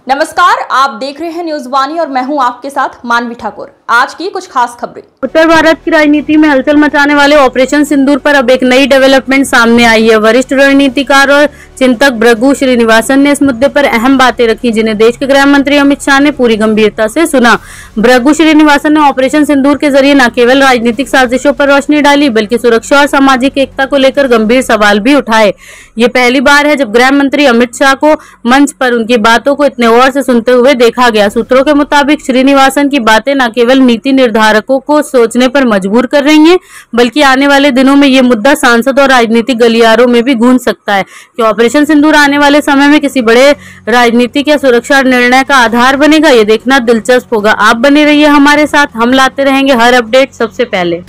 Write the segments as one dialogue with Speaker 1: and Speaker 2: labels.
Speaker 1: नमस्कार, आप देख रहे हैं न्यूज वाणी और मैं हूं आपके साथ मानवी ठाकुर। आज की कुछ खास खबरें।
Speaker 2: उत्तर भारत की राजनीति में हलचल मचाने वाले ऑपरेशन सिंदूर पर अब एक नई डेवलपमेंट सामने आई है। वरिष्ठ रणनीतिकार और चिंतक भृगु श्रीनिवासन ने इस मुद्दे पर अहम बातें रखी, जिन्हें देश के गृह मंत्री अमित शाह ने पूरी गंभीरता से सुना। भृगु श्रीनिवासन ने ऑपरेशन सिंदूर के जरिए न केवल राजनीतिक साजिशों पर रोशनी डाली, बल्कि सुरक्षा और सामाजिक एकता को लेकर गंभीर सवाल भी उठाए। ये पहली बार है जब गृह मंत्री अमित शाह को मंच पर उनकी बातों को इतने गौर से सुनते हुए देखा गया। सूत्रों के मुताबिक श्रीनिवासन की बातें न केवल नीति निर्धारकों को सोचने पर मजबूर कर रही हैं, बल्कि आने वाले दिनों में ये मुद्दा सांसद और राजनीतिक गलियारों में भी गूंज सकता है। कि ऑपरेशन सिंदूर आने वाले समय में किसी बड़े राजनीतिक या सुरक्षा निर्णय का आधार बनेगा, ये देखना दिलचस्प होगा। आप बने रहिए हमारे साथ, हम लाते रहेंगे हर अपडेट सबसे पहले।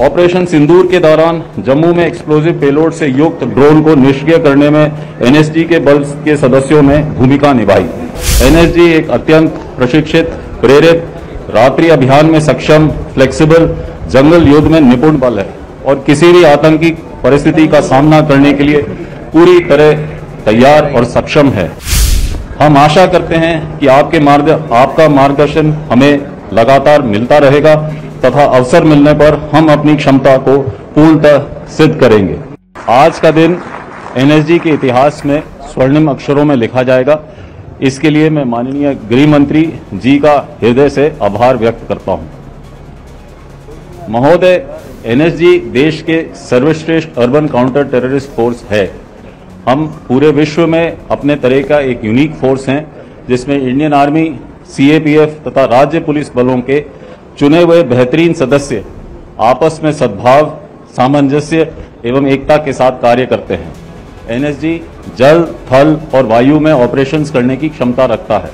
Speaker 3: ऑपरेशन सिंदूर के दौरान जम्मू में एक्सप्लोजिव पेलोड से युक्त ड्रोन को निष्क्रिय करने में एनएसजी के बल के सदस्यों ने भूमिका निभाई। एनएसजी एक अत्यंत प्रशिक्षित, प्रेरित, रात्रि अभियान में सक्षम, फ्लेक्सिबल, जंगल युद्ध में निपुण बल है और किसी भी आतंकी परिस्थिति का सामना करने के लिए पूरी तरह तैयार और सक्षम है। हम आशा करते हैं कि आपका मार्गदर्शन हमें लगातार मिलता रहेगा तथा अवसर मिलने पर हम अपनी क्षमता को पूर्णतः सिद्ध करेंगे। आज का दिन एनएसजी के इतिहास में स्वर्णिम अक्षरों में लिखा जाएगा। इसके लिए मैं माननीय गृह मंत्री जी का हृदय से आभार व्यक्त करता हूं। महोदय, एनएसजी देश के सर्वश्रेष्ठ अर्बन काउंटर टेररिस्ट फोर्स है। हम पूरे विश्व में अपने तरह का एक यूनिक फोर्स हैं, जिसमें इंडियन आर्मी, सीएपीएफ तथा राज्य पुलिस बलों के चुने हुए बेहतरीन सदस्य आपस में सद्भाव, सामंजस्य एवं एकता के साथ कार्य करते हैं। एनएसजी जल, थल और वायु में ऑपरेशंस करने की क्षमता रखता है।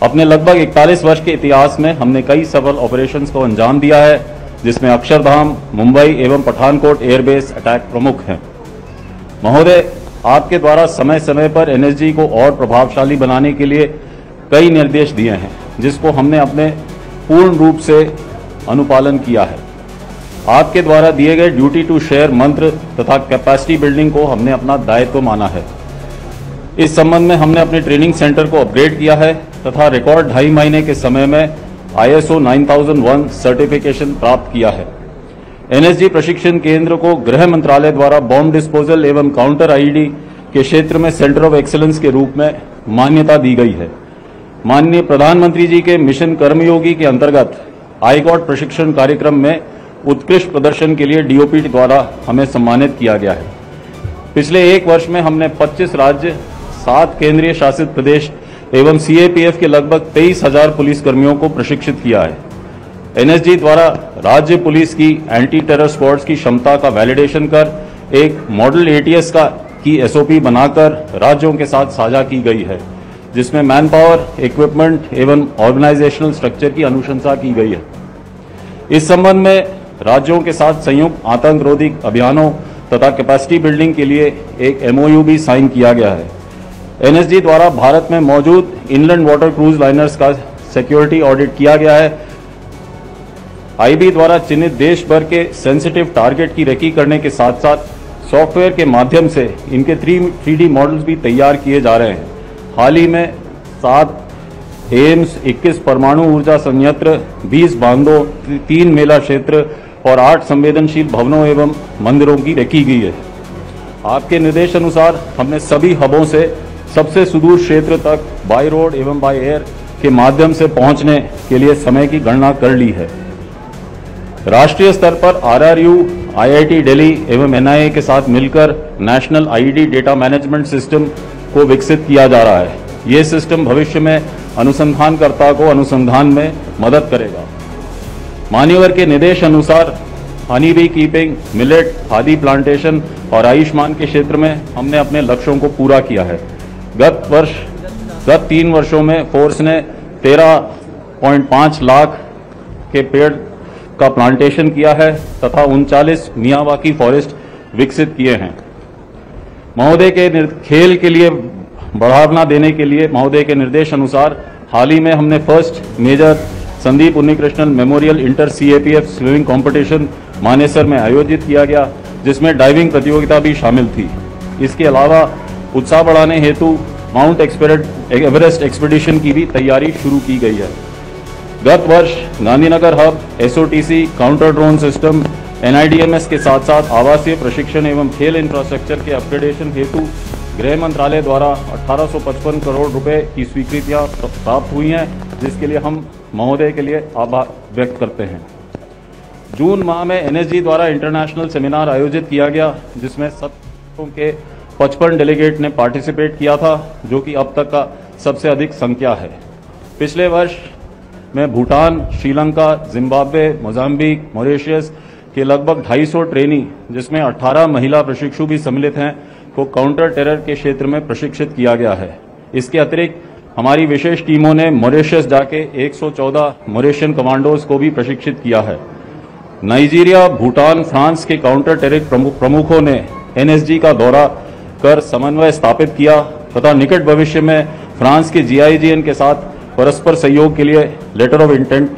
Speaker 3: अपने लगभग 41 वर्ष के इतिहास में हमने कई सफल ऑपरेशंस को अंजाम दिया है, जिसमें अक्षरधाम, मुंबई एवं पठानकोट एयरबेस अटैक प्रमुख हैं। महोदय, आपके द्वारा समय समय पर एनएसजी को और प्रभावशाली बनाने के लिए कई निर्देश दिए हैं, जिसको हमने अपने पूर्ण रूप से अनुपालन किया है। आपके द्वारा दिए गए ड्यूटी टू शेयर मंत्र तथा कैपेसिटी बिल्डिंग को हमने अपना दायित्व माना है। इस संबंध में हमने अपने ट्रेनिंग सेंटर को अपग्रेड किया है तथा रिकॉर्ड 2.5 महीने के समय में ISO 9001 सर्टिफिकेशन प्राप्त किया है। एनएसजी प्रशिक्षण केंद्र को गृह मंत्रालय द्वारा बॉम्ब डिस्पोजल एवं काउंटर आईडी के क्षेत्र में सेंटर ऑफ एक्सीलेंस के रूप में मान्यता दी गई है। माननीय प्रधानमंत्री जी के मिशन कर्मयोगी के अंतर्गत आईगॉट प्रशिक्षण कार्यक्रम में उत्कृष्ट प्रदर्शन के लिए डीओपी द्वारा हमें सम्मानित किया गया है। पिछले एक वर्ष में हमने 25 राज्य, 7 केंद्रीय शासित प्रदेश एवं सीएपीएफ के लगभग 23,000 पुलिसकर्मियों को प्रशिक्षित किया है। एनएसजी द्वारा राज्य पुलिस की एंटी टेरर स्क्वाड्स की क्षमता का वैलिडेशन कर एक मॉडल एटीएस की एसओपी बनाकर राज्यों के साथ साझा की गई है, जिसमें मैन पावर, इक्विपमेंट एवं ऑर्गेनाइजेशनल स्ट्रक्चर की अनुशंसा की गई है। इस संबंध में राज्यों के साथ संयुक्त आतंकरोधी अभियानों तथा कैपेसिटी बिल्डिंग के लिए एक एमओयू भी साइन किया गया है। एनएसजी द्वारा भारत में मौजूद इनलैंड वाटर क्रूज लाइनर्स का सिक्योरिटी ऑडिट किया गया है। आईबी द्वारा चिन्हित देश भर के सेंसिटिव टारगेट की रेकी करने के साथ साथ सॉफ्टवेयर के माध्यम से इनके 3D मॉडल्स भी तैयार किए जा रहे हैं। हाल ही में 7 एम्स, 21 परमाणु ऊर्जा संयंत्र, 20 बांधों, 3 मेला क्षेत्र और 8 संवेदनशील भवनों एवं मंदिरों की रेकी गई है। आपके निर्देश अनुसार हमने सभी हबों से सबसे सुदूर क्षेत्र तक बाय रोड एवं बाय एयर के माध्यम से पहुंचने के लिए समय की गणना कर ली है। राष्ट्रीय स्तर पर आरआरयू, आईआईटी दिल्ली एवं एनआईए के साथ मिलकर national IED data management system को विकसित किया जा रहा है। ये सिस्टम भविष्य में अनुसंधानकर्ता को अनुसंधान में मदद करेगा। मान्यवर के निर्देश अनुसार honey bee keeping, millet, khadi plantation और आयुष्मान के क्षेत्र में हमने अपने लक्ष्यों को पूरा किया है। गत 3 वर्षों में फोर्स ने 13.5 लाख के पेड़ का प्लांटेशन किया है तथा 39 मियावाकी फॉरेस्ट विकसित किए हैं। महोदय के खेल के लिए बढ़ावा देने के लिए महोदय के निर्देश अनुसार हाल ही में हमने first major Sandeep Unnikrishnan memorial inter CAPF swimming competition Manesar में आयोजित किया गया, जिसमें डाइविंग प्रतियोगिता भी शामिल थी। इसके अलावा उत्साह बढ़ाने हेतु माउंट एवरेस्ट एक्सपीडिशन की भी तैयारी शुरू की गई है। गत वर्ष Gandhinagar hub, SOTC, counter drone system, NIDMS के साथ साथ आवासीय प्रशिक्षण एवं खेल इंफ्रास्ट्रक्चर के अपग्रेडेशन हेतु गृह मंत्रालय द्वारा 1855 करोड़ रुपए की स्वीकृतियां प्राप्त हुई हैं, जिसके लिए हम महोदय के लिए आभार व्यक्त करते हैं। जून माह में NSG द्वारा इंटरनेशनल सेमिनार आयोजित किया गया, जिसमें सत्रों के 55 डेलीगेट ने पार्टिसिपेट किया था, जो कि अब तक का सबसे अधिक संख्या है। पिछले वर्ष में Bhutan, Sri Lanka, Zimbabwe, Mozambique, Mauritius के लगभग 250 ट्रेनी, जिसमें 18 महिला प्रशिक्षु भी सम्मिलित हैं, को काउंटर टेरर के क्षेत्र में प्रशिक्षित किया गया है। इसके अतिरिक्त हमारी विशेष टीमों ने मॉरिशस जाके 114 मॉरिशियन कमांडोज को भी प्रशिक्षित किया है। नाइजीरिया, भूटान, फ्रांस के काउंटर टेरर प्रमुखों ने NSG का दौरा कर समन्वय स्थापित किया तथा निकट भविष्य में फ्रांस के GIGN के साथ परस्पर सहयोग के लिए लेटर ऑफ इंटेंट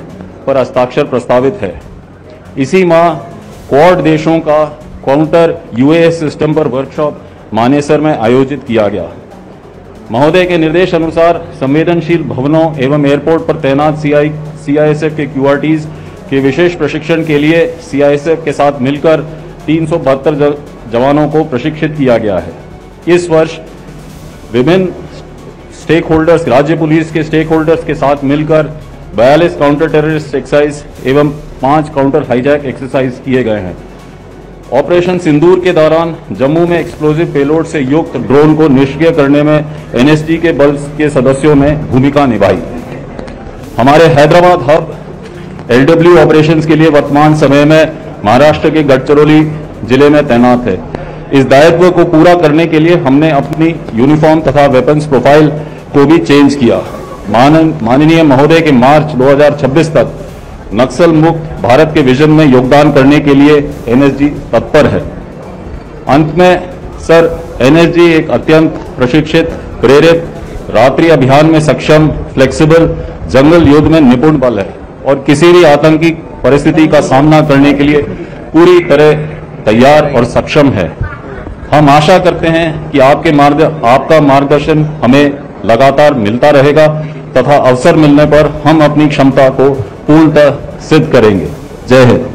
Speaker 3: पर हस्ताक्षर प्रस्तावित है। इसी माह क्वाड देशों का काउंटर UAS सिस्टम पर वर्कशॉप मानेसर में आयोजित किया गया। महोदय के निर्देश अनुसार संवेदनशील भवनों एवं एयरपोर्ट पर तैनात CISF के QRTs के विशेष प्रशिक्षण के लिए CISF के साथ मिलकर 372 जवानों को प्रशिक्षित किया गया है। इस वर्ष विभिन्न स्टेक होल्डर्स, राज्य पुलिस के स्टेक होल्डर्स के साथ मिलकर 42 काउंटर टेररिस्ट एक्सरसाइज एवं 5 काउंटर हाईजैक एक्सरसाइज किए गए हैं। ऑपरेशन सिंदूर के दौरान जम्मू में एक्सप्लोजिव पेलोड से युक्त ड्रोन को निष्क्रिय करने में NSG के बल के सदस्यों ने भूमिका निभाई। हमारे हैदराबाद हब LW ऑपरेशंस के लिए वर्तमान समय में महाराष्ट्र के गढ़चिरौली जिले में तैनात है। इस दायित्व को पूरा करने के लिए हमने अपनी यूनिफॉर्म तथा वेपन्स प्रोफाइल को भी चेंज किया। माननीय महोदय के मार्च 2026 तक नक्सल मुक्त भारत के विजन में योगदान करने के लिए NSG तत्पर है। अंत में सर, NSG एक अत्यंत प्रशिक्षित, प्रेरित, रात्रि अभियान में सक्षम, फ्लेक्सिबल, जंगल युद्ध में निपुण बल है और किसी भी आतंकी परिस्थिति का सामना करने के लिए पूरी तरह तैयार और सक्षम है। हम आशा करते हैं कि आपका मार्गदर्शन हमें लगातार मिलता रहेगा तथा अवसर मिलने पर हम अपनी क्षमता को पूर्णतः सिद्ध करेंगे। जय हिंद।